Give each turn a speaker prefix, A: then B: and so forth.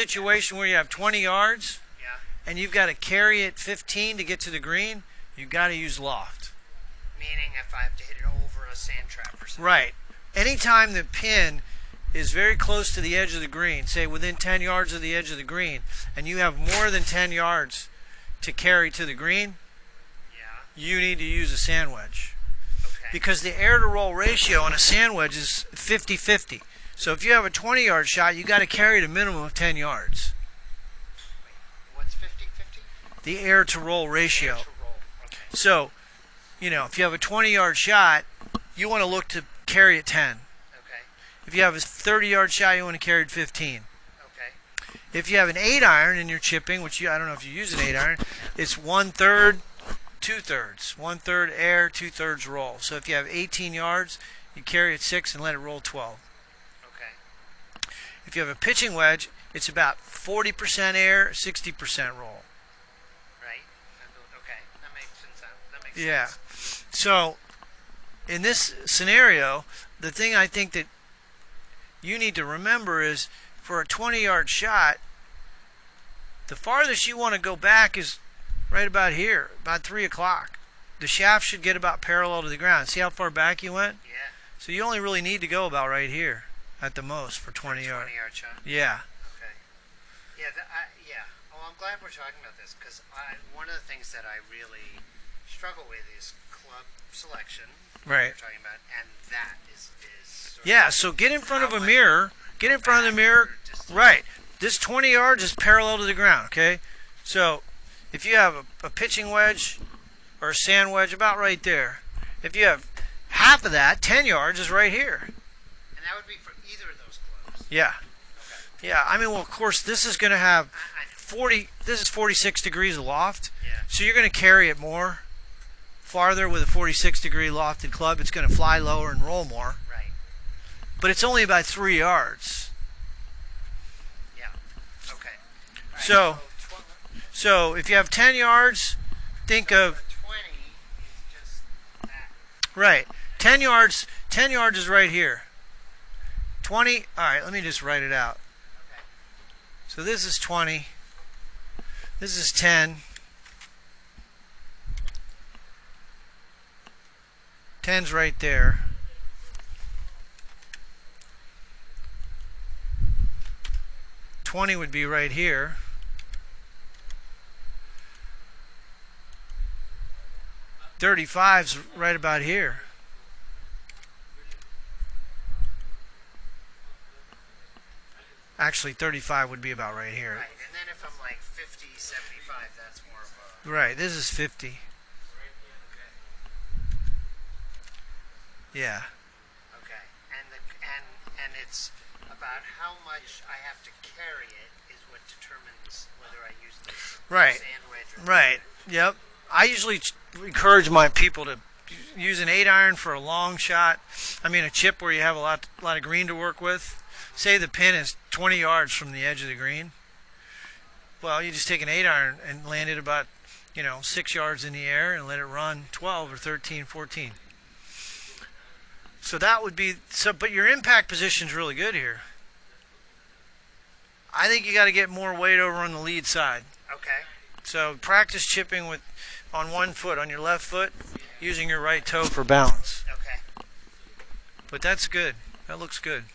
A: situation where you have 20 yards
B: Yeah.
A: and you've got to carry it 15 to get to the green, you've got to use loft.
B: Meaning if I have to hit it over a sand trap or something.
A: Right. Anytime the pin is very close to the edge of the green, say within 10 yards of the edge of the green, and you have more than 10 yards to carry to the green, you need to use a sand wedge.
B: Okay.
A: Because the air to roll ratio on a sand wedge is 50-50. So if you have a 20-yard shot, you got to carry it a minimum of 10 yards.
B: What's 50-50?
A: The air to roll ratio.
B: Air to roll. Okay.
A: So, you know, if you have a 20-yard shot, you want to look to carry it 10.
B: Okay.
A: If you have a 30-yard shot, you want to carry it 15.
B: Okay.
A: If you have an 8-iron and you're chipping, which I don't know if you use an 8-iron, it's 1/3, 2/3. 1/3 air, 2/3 roll. So if you have 18 yards, you carry it 6 and let it roll 12.
B: Okay.
A: If you have a pitching wedge, it's about 40% air, 60% roll.
B: Right. Okay. That makes sense. That makes
A: Yeah.
B: sense.
A: So in this scenario, the thing I think that you need to remember is for a 20-yard shot, the farthest you want to go back is right about here, about 3 o'clock. The shaft should get about parallel to the ground. See how far back you went?
B: Yeah.
A: So you only really need to go about right here at the most for 20 yards.
B: 20-yard shot.
A: Yeah.
B: Okay. Yeah. Yeah. Oh, I'm glad we're talking about this because one of the things that I really struggle with is club selection.
A: Right.
B: We're talking about, and that is sort
A: Yeah.
B: of
A: So get in front of a
B: how
A: mirror. Get in front of the mirror.
B: just-
A: Right. This 20 yards is parallel to the ground. Okay. So if you have a pitching wedge or a sand wedge about right there, if you have half of that, 10 yards is right here.
B: And that would be for either of those clubs.
A: Yeah.
B: Okay.
A: Yeah. I mean, well, of course, this is going to have
B: I
A: 40. This is 46 degrees of loft.
B: yeah.
A: So you're going to carry it more farther with a 46-degree lofted club. It's going to fly lower and roll more.
B: Right.
A: But it's only about 3 yards.
B: Yeah. Okay. All right,
A: So So if you have 10 yards, think of
B: 20 is just that.
A: right. 10 yards. 10 yards is right here. 20. All right. Let me just write it out.
B: Okay.
A: So this is 20. This is 10. 10's right there. $20 would be right here. $35's right about here. Actually, 35 would be about right here.
B: Right. And then if I'm like 50, 75, that's more of a.
A: Right, this is 50. Yeah.
B: Okay. And it's about how much I have to carry it is what determines whether I use this
A: Right.
B: sand wedge or
A: Right. Yep. I usually encourage my people to use an 8-iron for a long shot. I mean, a chip where you have a lot of green to work with. Say the pin is 20 yards from the edge of the green. Well, you just take an 8-iron and land it about, 6 yards in the air and let it run 12 or 13, 14. So that would be but your impact position's really good here. I think you got to get more weight over on the lead side.
B: Okay.
A: So practice chipping on one foot, on your left foot, using your right toe for balance.
B: Okay.
A: But that's good. That looks good.